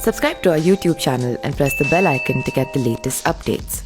Subscribe to our YouTube channel and press the bell icon to get the latest updates.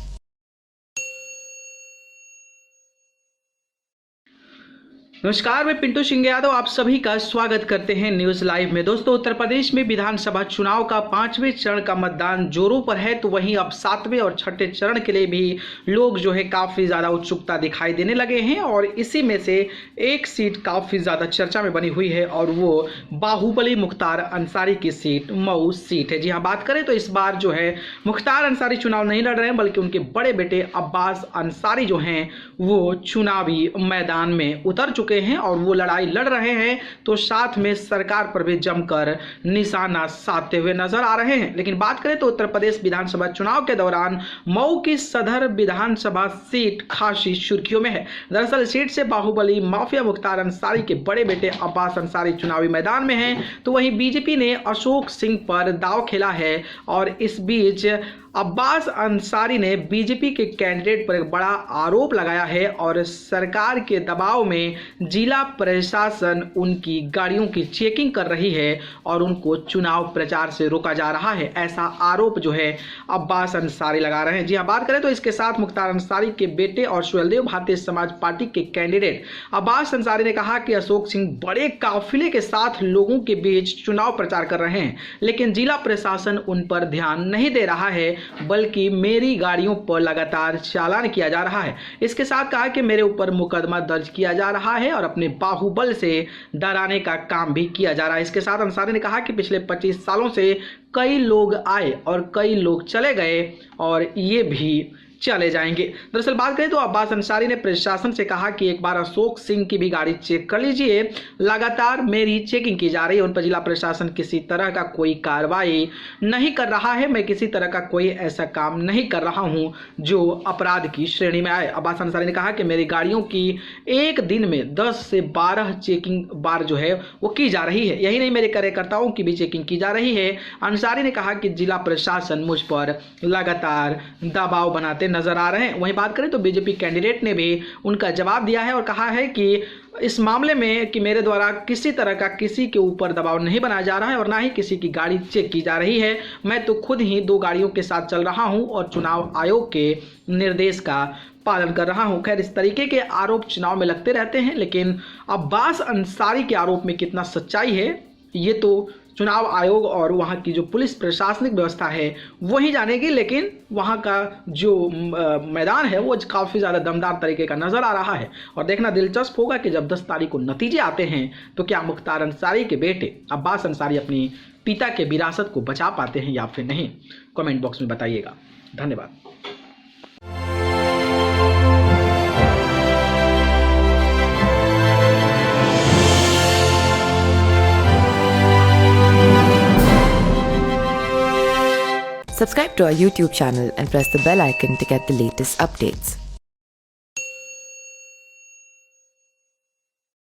नमस्कार, मैं पिंटू सिंह यादव आप सभी का स्वागत करते हैं न्यूज लाइव में। दोस्तों, उत्तर प्रदेश में विधानसभा चुनाव का 5वें चरण का मतदान जोरों पर है, तो वहीं अब 7वें और 6ठे चरण के लिए भी लोग जो है काफ़ी ज़्यादा उत्सुकता दिखाई देने लगे हैं। और इसी में से एक सीट काफ़ी ज़्यादा चर्चा में बनी हुई है और वो बाहुबली मुख्तार अंसारी की सीट मऊ सीट है। जी हाँ, बात करें तो इस बार जो है मुख्तार अंसारी चुनाव नहीं लड़ रहे हैं, बल्कि उनके बड़े बेटे अब्बास अंसारी जो हैं वो चुनावी मैदान में उतर चुके हैं और वो लड़ाई लड़ रहे हैं, तो साथ में सरकार पर भी जमकर निशाना साधते हुए नजर आ रहे हैं। लेकिन बात करें तो उत्तर प्रदेश विधानसभा चुनाव के दौरान मऊ की सदर विधानसभा सीट खासी सुर्खियों में है। दरअसल सीट से बाहुबली माफिया मुख्तार अंसारी के बड़े बेटे अब्बास अंसारी चुनावी मैदान में हैं, तो वहीं बीजेपी ने अशोक सिंह पर दांव खेला है। और इस बीच अब्बास अंसारी ने बीजेपी के कैंडिडेट पर एक बड़ा आरोप लगाया है और सरकार के दबाव में जिला प्रशासन उनकी गाड़ियों की चेकिंग कर रही है और उनको चुनाव प्रचार से रोका जा रहा है, ऐसा आरोप जो है अब्बास अंसारी लगा रहे हैं। जी हाँ, बात करें तो इसके साथ मुख्तार अंसारी के बेटे और सुहेलदेव भारतीय समाज पार्टी के कैंडिडेट अब्बास अंसारी ने कहा कि अशोक सिंह बड़े काफिले के साथ लोगों के बीच चुनाव प्रचार कर रहे हैं, लेकिन जिला प्रशासन उन पर ध्यान नहीं दे रहा है, बल्कि मेरी गाड़ियों पर लगातार चालान किया जा रहा है। इसके साथ कहा कि मेरे ऊपर मुकदमा दर्ज किया जा रहा है और अपने बाहुबल से डराने का काम भी किया जा रहा है। इसके साथ अंसारी ने कहा कि पिछले 25 सालों से कई लोग आए और कई लोग चले गए और ये भी चले जाएंगे। दरअसल बात करें तो अब्बास अंसारी ने प्रशासन से कहा कि एक बार अशोक सिंह की भी गाड़ी चेक कर लीजिए, लगातार मेरी चेकिंग की जा रही है, उन पर जिला प्रशासन किसी तरह का कोई कार्रवाई नहीं कर रहा है, मैं किसी तरह का कोई ऐसा काम नहीं कर रहा हूं जो अपराध की श्रेणी में आए। अब्बास अंसारी ने कहा कि मेरी गाड़ियों की एक दिन में 10 से 12 चेकिंग बार जो है वो की जा रही है, यही नहीं मेरे कार्यकर्ताओं की भी चेकिंग की जा रही है। अंसारी ने कहा कि जिला प्रशासन मुझ पर लगातार दबाव बनाते नजर आ रहे हैं। वहीं बात करें तो बीजेपी कैंडिडेट ने भी उनका जवाब दिया है और कहा है कि इस मामले में कि मेरे द्वारा किसी तरह का किसी के ऊपर दबाव नहीं बनाया जा रहा है और ना ही किसी की गाड़ी चेक की जा रही है। मैं तो खुद ही 2 गाड़ियों के साथ चल रहा हूं और चुनाव आयोग के निर्देश का पालन कर रहा हूं। खैर, इस तरीके के आरोप चुनाव में लगते रहते हैं, लेकिन अब्बास अंसारी के आरोप में कितना सच्चाई है ये तो चुनाव आयोग और वहाँ की जो पुलिस प्रशासनिक व्यवस्था है वही जानेगी। लेकिन वहाँ का जो मैदान है वो काफ़ी ज़्यादा दमदार तरीके का नज़र आ रहा है और देखना दिलचस्प होगा कि जब 10 तारीख को नतीजे आते हैं तो क्या मुख्तार अंसारी के बेटे अब्बास अंसारी अपनी पिता के विरासत को बचा पाते हैं या फिर नहीं। कमेंट बॉक्स में बताइएगा। धन्यवाद। Subscribe to our YouTube channel and press the bell icon to get the latest updates.